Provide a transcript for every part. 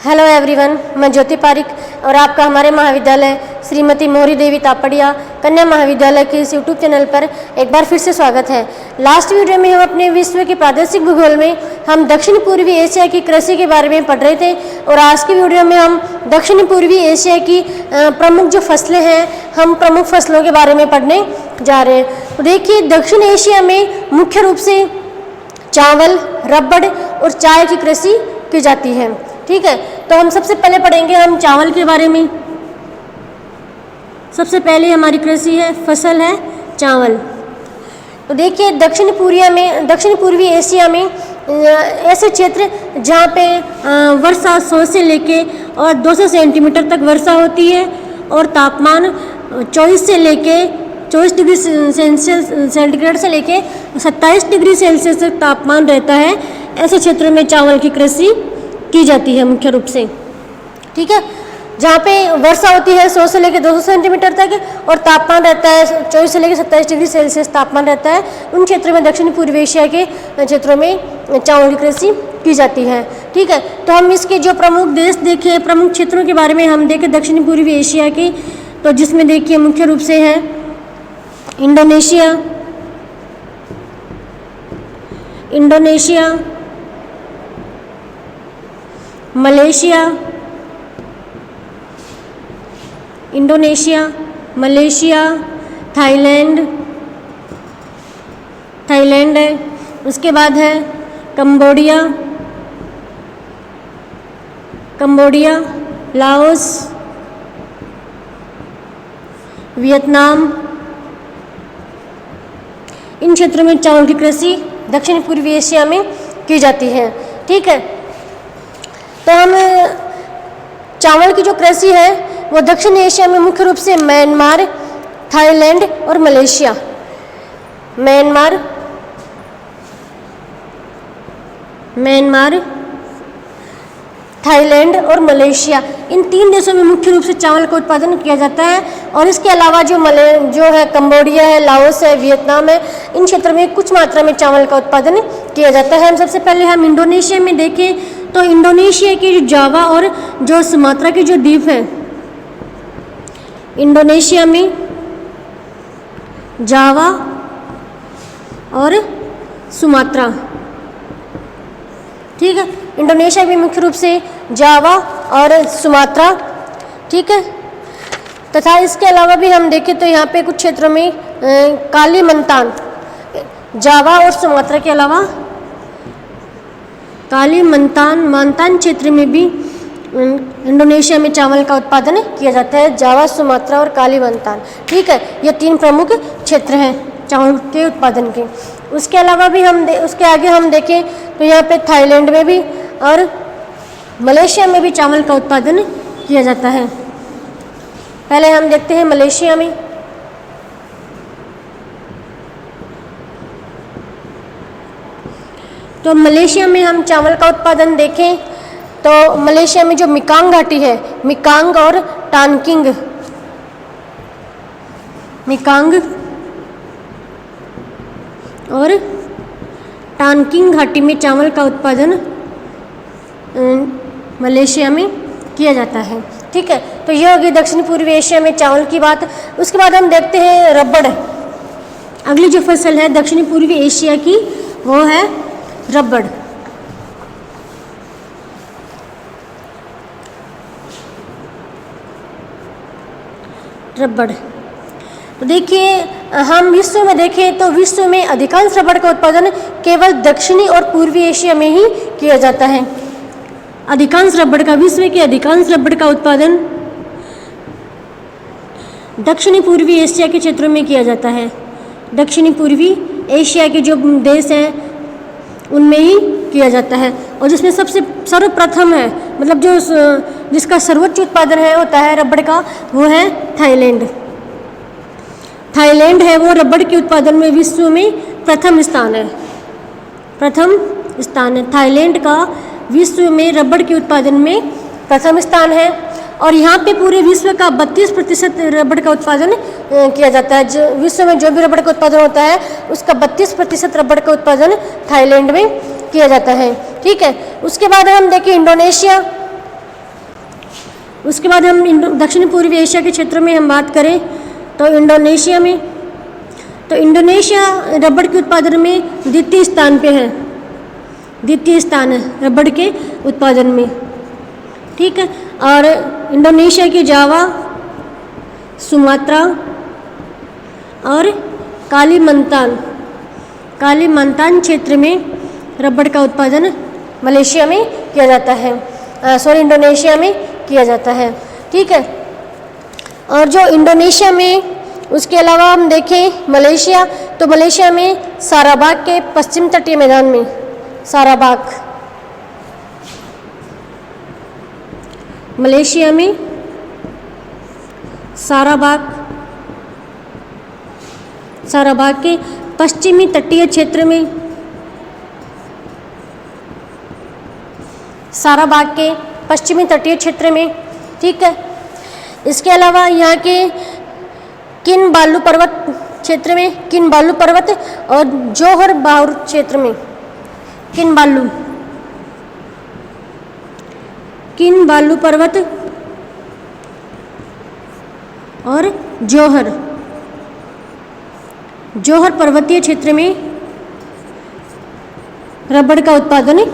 Hello everyone, मैं ज्योति पारिक और आपका हमारे महाविद्यालय श्रीमती मोहरी देवी तापड़िया कन्या महाविद्यालय के इस यूट्यूब चैनल पर एक बार फिर से स्वागत है। लास्ट वीडियो में हम अपने विश्व के प्रादेशिक भूगोल में हम दक्षिण पूर्वी एशिया की कृषि के बारे में पढ़ रहे थे और आज की वीडियो में हम दक्षिण पूर्वी एशिया की प्रमुख जो फसलें हैं, हम प्रमुख फसलों के बारे में पढ़ने जा रहे हैं। तो देखिए, दक्षिण एशिया में मुख्य रूप से चावल, रबड़ और चाय की कृषि की जाती है। ठीक है, तो हम सबसे पहले पढ़ेंगे हम चावल के बारे में। सबसे पहले हमारी कृषि है, फसल है चावल। तो देखिए, दक्षिण पूर्वी एशिया में ऐसे क्षेत्र जहाँ पे वर्षा 100 से लेके और 200 सेंटीमीटर तक वर्षा होती है और तापमान 24 डिग्री सेंटीग्रेड से लेके 27 डिग्री सेल्सियस तक तापमान रहता है। ऐसे क्षेत्रों में चावल की कृषि की जाती है मुख्य रूप से। ठीक है, जहाँ पे वर्षा होती है 100 से लेकर 200 सेंटीमीटर तक और तापमान रहता है 24 से लेकर 27 डिग्री सेल्सियस तापमान रहता है, उन क्षेत्रों में दक्षिण पूर्वी एशिया के क्षेत्रों में चावल की कृषि की जाती है। ठीक है, तो हम इसके जो प्रमुख देश देखें, प्रमुख क्षेत्रों के बारे में हम देखें दक्षिण पूर्वी एशिया के, तो जिसमें देखिए मुख्य रूप से है इंडोनेशिया, मलेशिया, थाईलैंड है। उसके बाद है कंबोडिया, लाओस, वियतनाम। इन क्षेत्रों में चावल की कृषि दक्षिण पूर्वी एशिया में की जाती है। ठीक है, तो हम चावल की जो कृषि है वो दक्षिण एशिया में मुख्य रूप से म्यांमार, थाईलैंड और मलेशिया। म्यांमार, थाईलैंड और मलेशिया, इन 3 देशों में मुख्य रूप से चावल का उत्पादन किया जाता है। और इसके अलावा जो है कंबोडिया है, लाओस है, वियतनाम है, इन क्षेत्रों में कुछ मात्रा में चावल का उत्पादन किया जाता है। हम सबसे पहले हम इंडोनेशिया में देखें तो इंडोनेशिया की जो जावा और जो सुमात्रा के जो द्वीप है, इंडोनेशिया में जावा और सुमात्रा। ठीक है, इंडोनेशिया में मुख्य रूप से जावा और सुमात्रा। ठीक है, तथा इसके अलावा भी हम देखें तो यहाँ पे कुछ क्षेत्रों में कालीमंतान, जावा और सुमात्रा के अलावा कालीमंतान क्षेत्र में भी इंडोनेशिया में चावल का उत्पादन किया जाता है, जावा, सुमात्रा और कालीमंतान। ठीक है, ये 3 प्रमुख क्षेत्र हैं चावल के उत्पादन के। उसके अलावा भी उसके आगे हम देखें तो यहाँ पे थाईलैंड में भी और मलेशिया में भी चावल का उत्पादन किया जाता है। पहले हम देखते हैं मलेशिया में। तो मलेशिया में हम चावल का उत्पादन देखें तो मलेशिया में जो मिकांग घाटी है, मिकांग और टानकिंग घाटी में चावल का उत्पादन मलेशिया में किया जाता है। ठीक है, तो यह होगी दक्षिण पूर्वी एशिया में चावल की बात। उसके बाद हम देखते हैं रबड़। अगली जो फसल है दक्षिण पूर्वी एशिया की वो है रबड़। तो देखिए, हम विश्व में देखें तो विश्व में अधिकांश रबड़ का उत्पादन केवल दक्षिणी और पूर्वी एशिया में ही किया जाता है। विश्व के अधिकांश रबड़ का उत्पादन दक्षिणी पूर्वी एशिया के क्षेत्रों में किया जाता है। दक्षिणी पूर्वी एशिया के जो देश हैं उनमें ही किया जाता है और जिसमें सबसे सर्वप्रथम है, मतलब जिसका सर्वोच्च उत्पादन होता है रबड़ का, वो है थाईलैंड है। वो रबड़ के उत्पादन में विश्व में प्रथम स्थान है। थाईलैंड का विश्व में रबड़ के उत्पादन में प्रथम स्थान है और यहाँ पे पूरे विश्व का 32% रबड़ का उत्पादन किया जाता है। जो विश्व में जो भी रबड़ का उत्पादन होता है उसका 32% रबड़ का उत्पादन थाईलैंड में किया जाता है। ठीक है, उसके बाद हम देखें इंडोनेशिया। उसके बाद हम दक्षिण पूर्वी एशिया के क्षेत्र में हम बात करें तो इंडोनेशिया में, तो इंडोनेशिया रबड़ के उत्पादन में द्वितीय स्थान पे है, द्वितीय स्थान है रबड़ के उत्पादन में, ठीक है। और इंडोनेशिया के जावा, सुमात्रा और कालीमंतान क्षेत्र में रबड़ का उत्पादन मलेशिया में किया जाता है, इंडोनेशिया में किया जाता है, ठीक है। और जो इंडोनेशिया में, उसके अलावा हम देखें मलेशिया, तो मलेशिया में साराबाग के पश्चिम तटीय मैदान में, मलेशिया में साराबाग के पश्चिमी तटीय क्षेत्र में, साराबाग के पश्चिमी तटीय क्षेत्र में, ठीक है। इसके अलावा यहाँ के किनबालू पर्वत क्षेत्र में, किनबालू पर्वत और जोहर बाहुर क्षेत्र में, किनबालू पर्वत और जोहर पर्वतीय क्षेत्र में रबड़ का उत्पादन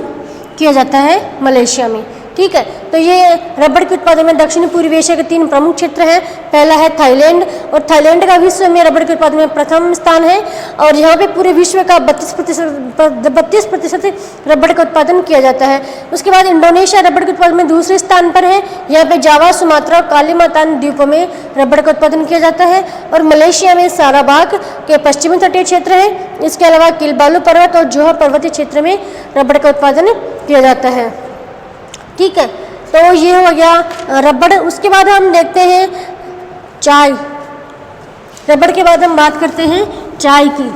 किया जाता है मलेशिया में, ठीक है। तो ये रबड़ के उत्पादन में दक्षिण पूर्वी एशिया के 3 प्रमुख क्षेत्र हैं। पहला है थाईलैंड, और थाईलैंड का विश्व में रबड़ के उत्पादन में प्रथम स्थान है, और यहाँ पे पूरे विश्व का 32% रबड़ का उत्पादन किया जाता है। उसके बाद इंडोनेशिया रबड़ के उत्पादन में दूसरे स्थान पर है। यहाँ पे जावा, सुमात्रा और कालीमंतान द्वीपों में रबड़ का उत्पादन किया जाता है, और मलेशिया में साराबाग के पश्चिमी तटीय क्षेत्र है। इसके अलावा किलबालू पर्वत और जोहर पर्वतीय क्षेत्र में रबड़ का उत्पादन किया जाता है, ठीक है। तो ये हो गया रबड़। उसके बाद हम देखते हैं चाय। रबड़ के बाद हम बात करते हैं चाय की।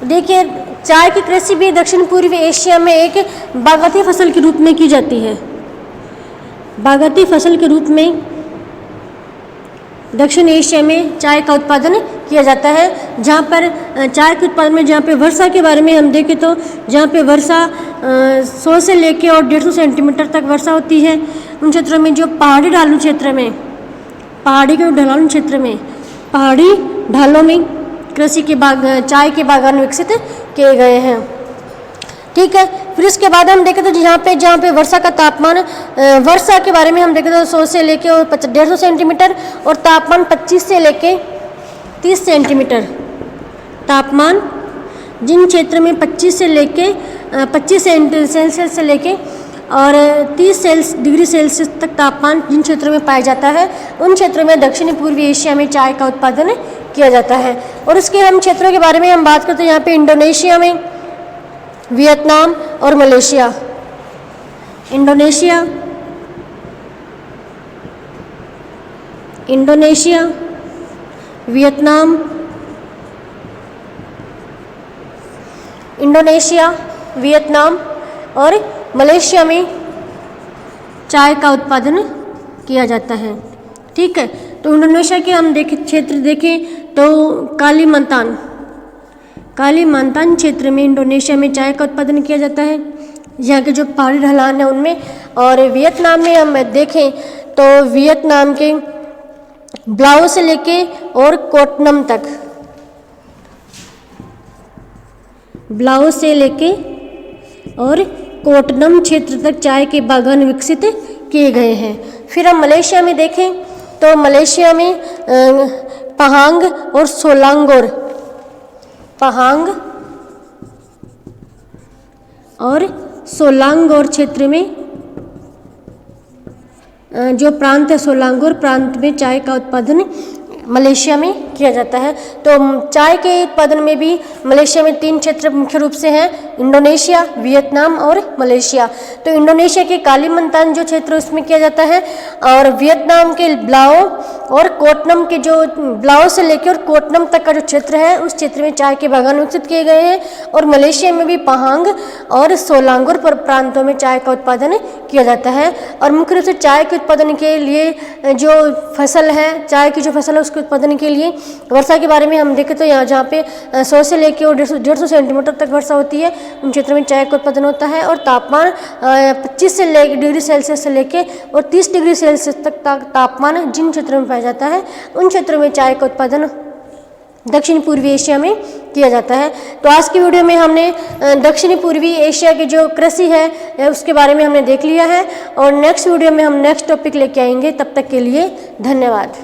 देखिए, चाय की कृषि भी दक्षिण पूर्वी एशिया में एक बागायती फसल के रूप में की जाती है। बागायती फसल के रूप में दक्षिण एशिया में चाय का उत्पादन किया जाता है। जहाँ पर चाय के उत्पादन में, जहाँ पे वर्षा के बारे में हम देखें तो जहाँ पे वर्षा 100 से लेके और 150 सेंटीमीटर तक वर्षा होती है, उन क्षेत्रों में जो पहाड़ी ढालू क्षेत्र में, पहाड़ी के ढलान क्षेत्र में, पहाड़ी ढालों में कृषि के चाय के बागान विकसित किए गए हैं, ठीक है। फिर इसके बाद हम देखें तो जहाँ पे वर्षा का तापमान, वर्षा के बारे में हम देखें तो 100 से लेके और 150 सेंटीमीटर, और तापमान 25 से लेके 30 सेंटीमीटर। तापमान जिन क्षेत्र में 25 से लेके 25 सेल्सियस से लेके और 30 डिग्री सेल्सियस तक तापमान जिन क्षेत्रों में पाया जाता है, उन क्षेत्रों में दक्षिण पूर्वी एशिया में चाय का उत्पादन किया जाता है। और उसके हम क्षेत्रों के बारे में हम बात करते हैं, यहाँ पे इंडोनेशिया में, वियतनाम और मलेशिया। इंडोनेशिया, वियतनाम, और मलेशिया में चाय का उत्पादन किया जाता है, ठीक है। तो इंडोनेशिया के हम क्षेत्र देखें तो कालीमंतान क्षेत्र में इंडोनेशिया में चाय का उत्पादन किया जाता है, यहाँ के जो पहाड़ी ढलान है उनमें। और वियतनाम में हम देखें तो वियतनाम के ब्लाओ से लेके और कोटनम तक, ब्लाओ से लेके और कोटनम क्षेत्र तक चाय के बागान विकसित किए गए हैं। फिर हम मलेशिया में देखें तो मलेशिया में पहांग और सोलांगोर, पहांग और सोलांगोर क्षेत्र में जो प्रांत है, सोलांगोर प्रांत में चाय का उत्पादन मलेशिया में किया जाता है। तो चाय के उत्पादन में भी मलेशिया में 3 क्षेत्र मुख्य रूप से हैं, इंडोनेशिया, वियतनाम और मलेशिया। तो इंडोनेशिया के कालीमंतान जो क्षेत्र उसमें किया जाता है, और वियतनाम के ब्लाओ और कोटनम के जो ब्लाओ से लेकर और कोटनम तक का जो क्षेत्र है, उस क्षेत्र में चाय के बागान विकसित किए गए हैं। और मलेशिया में भी पहांग और सोलांगोर प्रांतों में चाय का उत्पादन किया जाता है। और मुख्य रूप से चाय के उत्पादन के लिए जो फसल है, चाय की जो फसल है उसके उत्पादन के लिए वर्षा के बारे में हम देखें तो यहाँ जहाँ पे 100 से लेकर और 150 सेंटीमीटर तक वर्षा होती है, उन क्षेत्रों में चाय का उत्पादन होता है। और तापमान 25 डिग्री सेल्सियस से लेकर और 30 डिग्री सेल्सियस तक तापमान जिन क्षेत्रों में पाया जाता है, उन क्षेत्रों में चाय का उत्पादन दक्षिण पूर्वी एशिया में किया जाता है। तो आज की वीडियो में हमने दक्षिणी पूर्वी एशिया की जो कृषि है उसके बारे में हमने देख लिया है, और नेक्स्ट वीडियो में हम नेक्स्ट टॉपिक लेके आएंगे। तब तक के लिए धन्यवाद।